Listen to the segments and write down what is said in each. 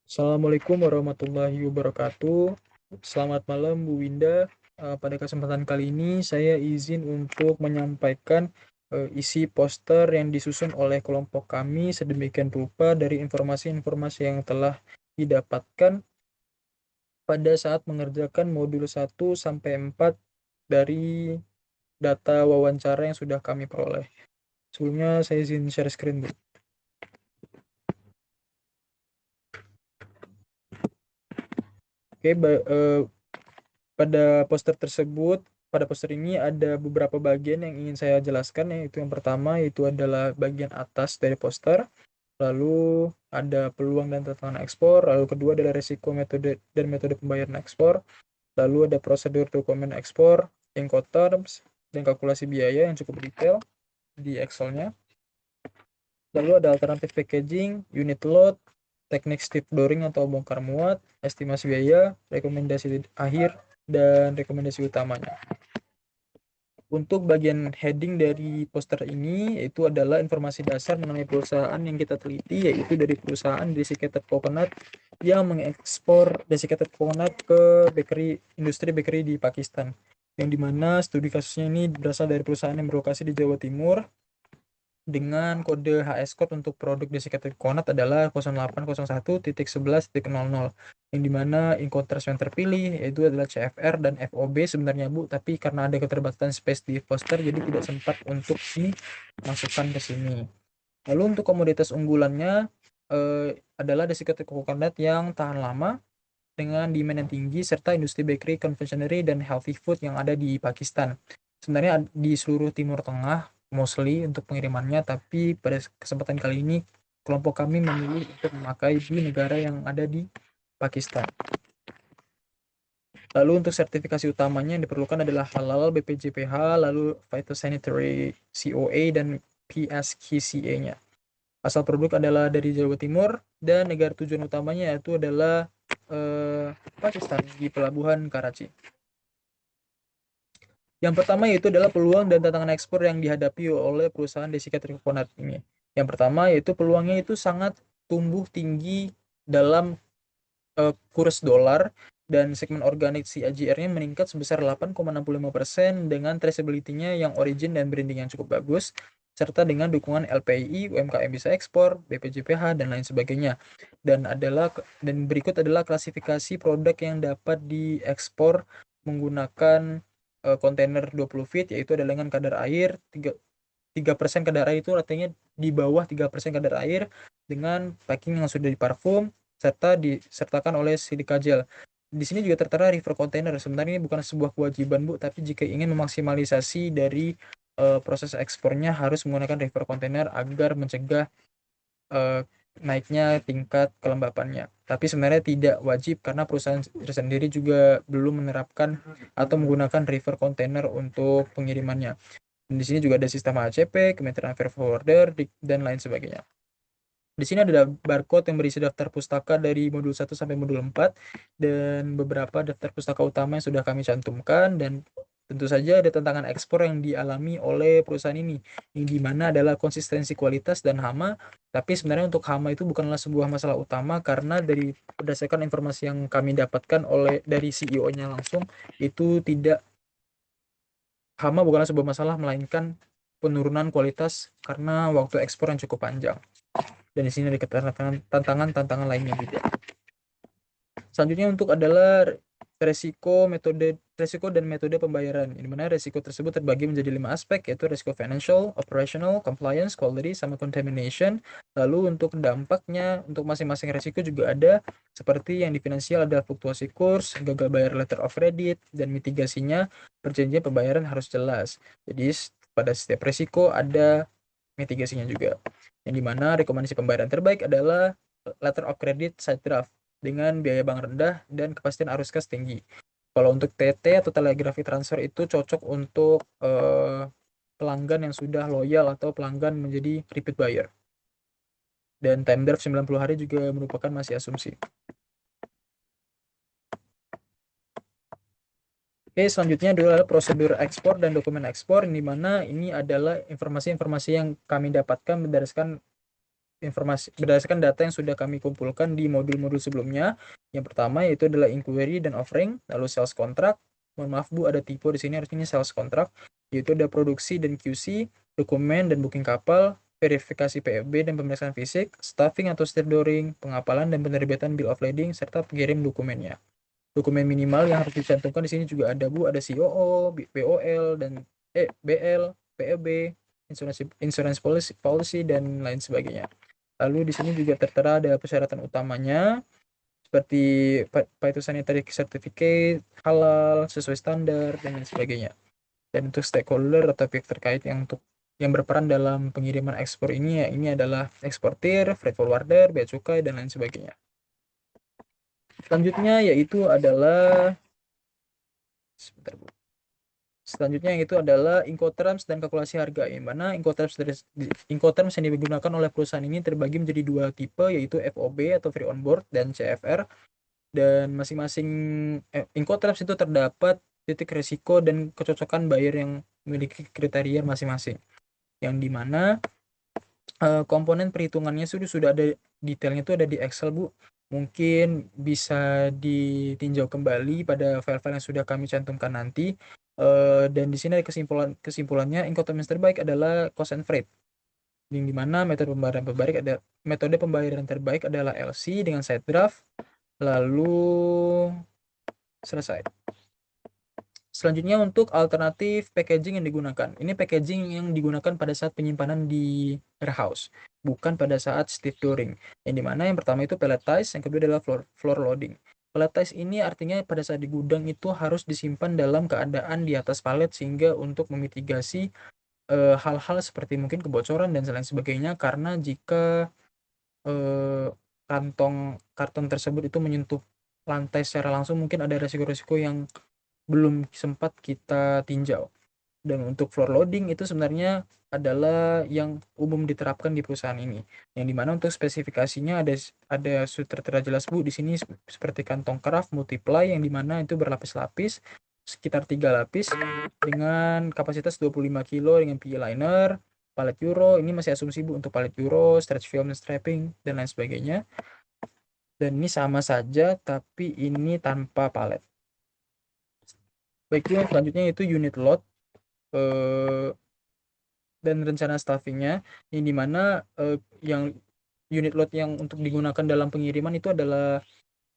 Assalamualaikum warahmatullahi wabarakatuh. Selamat malam Bu Winda. Pada kesempatan kali ini saya izin untuk menyampaikan isi poster yang disusun oleh kelompok kami sedemikian rupa dari informasi-informasi yang telah didapatkan pada saat mengerjakan modul 1 sampai 4 dari data wawancara yang sudah kami peroleh. Sebelumnya saya izin share screen, Bu. Oke, pada poster ini ada beberapa bagian yang ingin saya jelaskan, yaitu yang pertama itu adalah bagian atas dari poster, lalu ada peluang dan tantangan ekspor, lalu kedua adalah risiko metode dan metode pembayaran ekspor, lalu ada prosedur dokumen ekspor, Incoterms, dan kalkulasi biaya yang cukup detail di Excel-nya. Lalu ada alternatif packaging, unit load, teknik strip drawing atau bongkar muat, estimasi biaya, rekomendasi akhir, dan rekomendasi utamanya. Untuk bagian heading dari poster ini itu adalah informasi dasar mengenai perusahaan yang kita teliti, yaitu dari perusahaan Desiccated Coconut yang mengekspor Desiccated Coconut ke industri bakery di Pakistan, yang dimana studi kasusnya ini berasal dari perusahaan yang berlokasi di Jawa Timur dengan kode HS code untuk produk Desiccated Coconut adalah 0801.11.00, yang dimana Incoterms yang terpilih yaitu adalah CFR dan FOB sebenarnya, Bu, tapi karena ada keterbatasan space di poster jadi tidak sempat untuk dimasukkan ke sini. Lalu untuk komoditas unggulannya adalah Desiccated Coconut yang tahan lama dengan demand yang tinggi serta industri bakery, confectionery, dan healthy food yang ada di Pakistan. Sebenarnya di seluruh Timur Tengah mostly untuk pengirimannya, tapi pada kesempatan kali ini kelompok kami memilih untuk memakai di negara yang ada di Pakistan. Lalu untuk sertifikasi utamanya yang diperlukan adalah halal BPJPH, lalu phytosanitary COA, dan PSQCA-nya. Asal produk adalah dari Jawa Timur dan negara tujuan utamanya yaitu adalah Pakistan di pelabuhan Karachi. Yang pertama yaitu adalah peluang dan tantangan ekspor yang dihadapi oleh perusahaan Desiccated Coconut ini. Yang pertama yaitu peluangnya itu sangat tumbuh tinggi dalam kurs dolar, dan segmen organik CAGR-nya meningkat sebesar 8,65% dengan traceability-nya yang origin dan branding yang cukup bagus, serta dengan dukungan LPII, UMKM bisa ekspor, BPJPH, dan lain sebagainya. Dan berikut adalah klasifikasi produk yang dapat diekspor menggunakan kontainer 20 feet, yaitu adalah dengan kadar air 3% kadar air, itu artinya di bawah 3% kadar air, dengan packing yang sudah diparfum serta disertakan oleh silika gel. Di sini juga tertera river container. Sebenarnya ini bukan sebuah kewajiban, Bu, tapi jika ingin memaksimalisasi dari proses ekspornya harus menggunakan river container agar mencegah uh, naiknya tingkat kelembapannya. Tapi sebenarnya tidak wajib karena perusahaan sendiri juga belum menerapkan atau menggunakan river container untuk pengirimannya. Dan di sini juga ada sistem HCP, Kementerian Freight Forwarder, dan lain sebagainya. Di sini ada barcode yang berisi daftar pustaka dari modul 1 sampai modul 4 dan beberapa daftar pustaka utama yang sudah kami cantumkan, dan tentu saja ada tantangan ekspor yang dialami oleh perusahaan ini, yang dimana adalah konsistensi kualitas dan hama. Tapi sebenarnya untuk hama itu bukanlah sebuah masalah utama karena berdasarkan informasi yang kami dapatkan dari CEO-nya langsung, itu tidak hama bukanlah sebuah masalah, melainkan penurunan kualitas karena waktu ekspor yang cukup panjang. Dan di sini ada tantangan lainnya juga. Selanjutnya untuk adalah resiko dan metode pembayaran, di mana resiko tersebut terbagi menjadi 5 aspek, yaitu resiko financial, operational, compliance, quality, sama contamination. Lalu untuk dampaknya untuk masing-masing resiko juga ada, seperti yang di finansial adalah fluktuasi kurs, gagal bayar letter of credit, dan mitigasinya perjanjian pembayaran harus jelas. Jadi pada setiap resiko ada mitigasinya juga, yang dimana rekomendasi pembayaran terbaik adalah letter of credit side draft dengan biaya bank rendah dan kepastian arus kas tinggi. Kalau untuk TT atau telegraphy transfer itu cocok untuk pelanggan yang sudah loyal atau pelanggan menjadi repeat buyer. Dan time draft 90 hari juga merupakan masih asumsi. Oke, selanjutnya adalah prosedur ekspor dan dokumen ekspor, di mana ini adalah informasi-informasi yang kami dapatkan berdasarkan informasi berdasarkan data yang sudah kami kumpulkan di modul-modul sebelumnya. Yang pertama yaitu adalah inquiry dan offering, lalu sales contract. Mohon maaf Bu, ada typo di sini, artinya sales contract, yaitu ada produksi dan QC, dokumen dan booking kapal, verifikasi PFB dan pemeriksaan fisik, staffing atau stevedoring, pengapalan dan penerbitan bill of lading, serta pengirim dokumennya. Dokumen minimal yang harus dicantumkan di sini juga ada Bu, ada COO, BOL dan BL, PEB, insurance policy dan lain sebagainya. Lalu di sini juga tertera ada persyaratan utamanya seperti phytosanitary certificate, halal, sesuai standar dan lain sebagainya. Dan untuk stakeholder atau pihak terkait yang berperan dalam pengiriman ekspor ini ya ini adalah eksportir, freight forwarder, bea cukai dan lain sebagainya. Selanjutnya yaitu adalah sebentar Bu. Selanjutnya yaitu adalah Incoterms dan kalkulasi harga, yang mana Incoterms yang digunakan oleh perusahaan ini terbagi menjadi dua tipe, yaitu FOB atau Free On Board dan CFR. Dan masing-masing Incoterms itu terdapat titik risiko dan kecocokan buyer yang memiliki kriteria masing-masing. Yang dimana komponen perhitungannya sudah ada detailnya itu ada di Excel Bu. Mungkin bisa ditinjau kembali pada file-file yang sudah kami cantumkan nanti. Dan di sini ada kesimpulannya Incoterms terbaik adalah cost and freight. Yang dimana metode pembayaran terbaik adalah LC dengan side draft. Lalu selesai. Selanjutnya untuk alternatif packaging yang digunakan. Ini packaging yang digunakan pada saat penyimpanan di warehouse, bukan pada saat stevedoring. Yang dimana yang pertama itu palletize, yang kedua adalah floor loading. Palletize ini artinya pada saat di gudang itu harus disimpan dalam keadaan di atas palet sehingga untuk memitigasi hal-hal seperti mungkin kebocoran dan lain sebagainya, karena jika kantong karton tersebut itu menyentuh lantai secara langsung mungkin ada resiko-resiko yang belum sempat kita tinjau. Dan untuk floor loading itu sebenarnya adalah yang umum diterapkan di perusahaan ini. Yang dimana untuk spesifikasinya ada tertera jelas Bu di sini seperti kantong craft multiply yang dimana itu berlapis-lapis sekitar 3 lapis dengan kapasitas 25 kilo dengan PE liner, palet Euro, ini masih asumsi Bu untuk palet Euro, stretch film, strapping dan lain sebagainya. Dan ini sama saja tapi ini tanpa palet. Baik, yang selanjutnya itu unit load dan rencana staffingnya, yang dimana yang unit load yang untuk digunakan dalam pengiriman itu adalah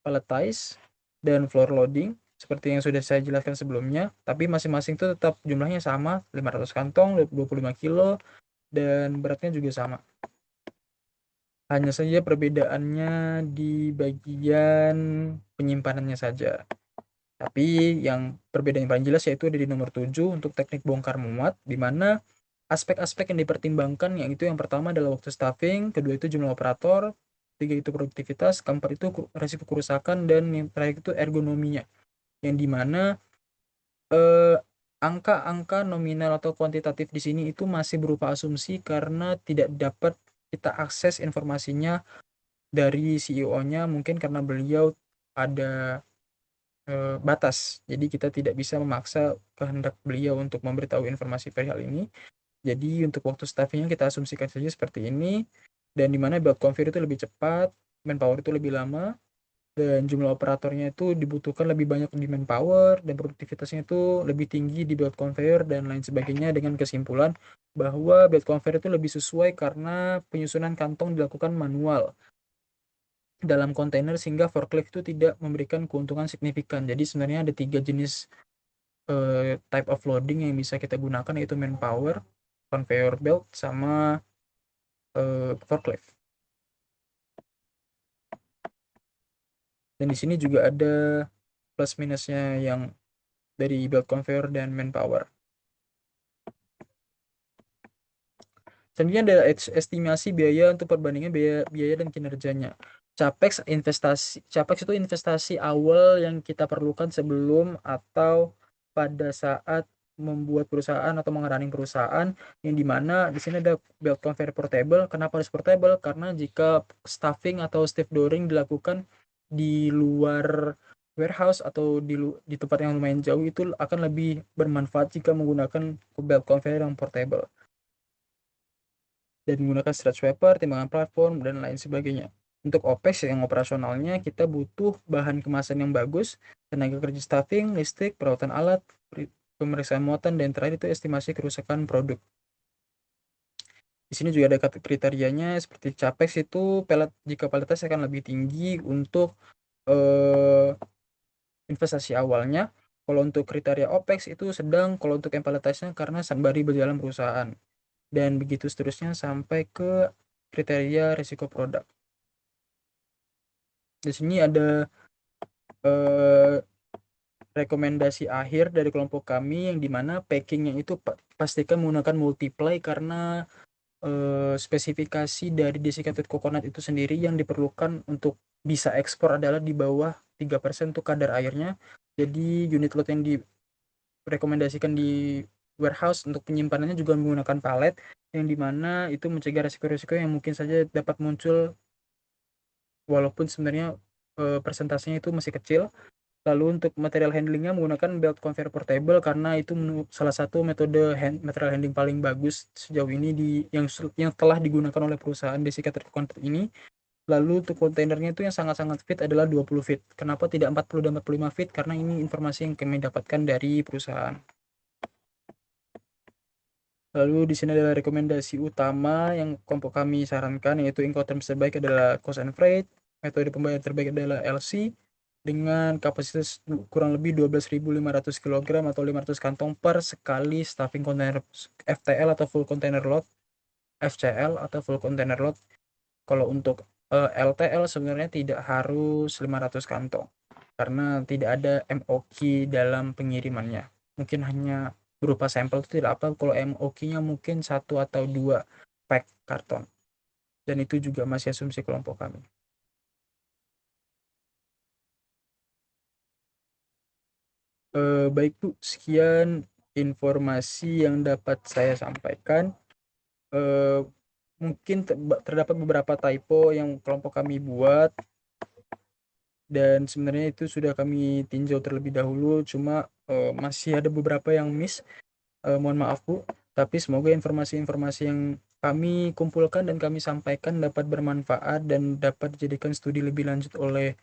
palletize dan floor loading seperti yang sudah saya jelaskan sebelumnya, tapi masing-masing itu tetap jumlahnya sama, 500 kantong, 25 kilo, dan beratnya juga sama. Hanya saja perbedaannya di bagian penyimpanannya saja. Tapi yang perbedaan yang paling jelas yaitu ada di nomor 7 untuk teknik bongkar muat, di mana aspek-aspek yang dipertimbangkan yaitu yang pertama adalah waktu staffing, kedua itu jumlah operator, ketiga itu produktivitas, keempat itu resiko kerusakan, dan yang terakhir itu ergonominya. Yang dimana angka-angka nominal atau kuantitatif di sini itu masih berupa asumsi karena tidak dapat kita akses informasinya dari CEO-nya, mungkin karena beliau ada batas. Jadi kita tidak bisa memaksa kehendak beliau untuk memberitahu informasi perihal ini. Jadi untuk waktu staffingnya kita asumsikan saja seperti ini, dan dimana build conveyor itu lebih cepat, manpower itu lebih lama, dan jumlah operatornya itu dibutuhkan lebih banyak di manpower, dan produktivitasnya itu lebih tinggi di build conveyor dan lain sebagainya, dengan kesimpulan bahwa build conveyor itu lebih sesuai karena penyusunan kantong dilakukan manual dalam kontainer sehingga forklift itu tidak memberikan keuntungan signifikan. Jadi sebenarnya ada 3 jenis type of loading yang bisa kita gunakan, yaitu manpower, conveyor belt, sama forklift. Dan di sini juga ada plus minusnya yang dari belt conveyor dan manpower. Selanjutnya ada estimasi biaya untuk perbandingan biaya dan kinerjanya. Capex itu investasi awal yang kita perlukan sebelum atau pada saat membuat perusahaan atau mengerunning perusahaan, yang dimana di sini ada belt conveyor portable. Kenapa harus portable? Karena jika staffing atau stevedoring dilakukan di luar warehouse atau di tempat yang lumayan jauh, itu akan lebih bermanfaat jika menggunakan belt conveyor yang portable. dan menggunakan street sweeper, timbangan platform, dan lain sebagainya. Untuk OPEX yang operasionalnya kita butuh bahan kemasan yang bagus, tenaga kerja staffing, listrik, perawatan alat, pemeriksaan muatan, dan terakhir itu estimasi kerusakan produk. Di sini juga ada kriterianya seperti capex itu jika paletas akan lebih tinggi untuk investasi awalnya. Kalau untuk kriteria OPEX itu sedang, kalau untuk yang paletasnya karena sembari berjalan perusahaan. Dan begitu seterusnya sampai ke kriteria risiko produk. Di sini ada rekomendasi akhir dari kelompok kami yang dimana packingnya itu pastikan menggunakan multiply karena spesifikasi dari desiccated coconut itu sendiri yang diperlukan untuk bisa ekspor adalah di bawah 3% untuk kadar airnya. Jadi unit lot yang direkomendasikan di warehouse untuk penyimpanannya juga menggunakan palet yang dimana itu mencegah resiko-resiko yang mungkin saja dapat muncul walaupun sebenarnya persentasenya itu masih kecil. Lalu untuk material handlingnya menggunakan belt conveyor portable karena itu salah satu metode material handling paling bagus sejauh ini yang telah digunakan oleh perusahaan Desiccated Coconut ini. Lalu untuk kontainernya itu yang sangat-sangat fit adalah 20 feet. Kenapa tidak 40 dan 45 feet? Karena ini informasi yang kami dapatkan dari perusahaan. Lalu di sini adalah rekomendasi utama yang kelompok kami sarankan, yaitu Incoterms terbaik adalah cost and freight, metode pembayaran terbaik adalah LC dengan kapasitas kurang lebih 12.500 kg atau 500 kantong per sekali stuffing container FTL atau full container load, FCL atau full container load. Kalau untuk LTL sebenarnya tidak harus 500 kantong karena tidak ada MOQ dalam pengirimannya. Mungkin hanya berupa sampel itu tidak apa, kalau MOQ-nya mungkin 1 atau 2 pack karton. Dan itu juga masih asumsi kelompok kami. Baik Bu, sekian informasi yang dapat saya sampaikan. Mungkin terdapat beberapa typo yang kelompok kami buat dan sebenarnya itu sudah kami tinjau terlebih dahulu, cuma masih ada beberapa yang miss. Mohon maaf Bu, tapi semoga informasi-informasi yang kami kumpulkan dan kami sampaikan dapat bermanfaat dan dapat dijadikan studi lebih lanjut oleh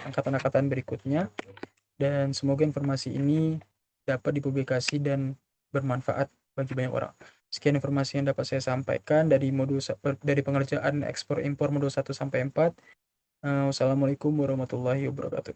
angkatan-angkatan berikutnya, dan semoga informasi ini dapat dipublikasi dan bermanfaat bagi banyak orang. Sekian informasi yang dapat saya sampaikan dari pengerjaan ekspor impor modul 1 sampai 4. Wassalamualaikum warahmatullahi wabarakatuh.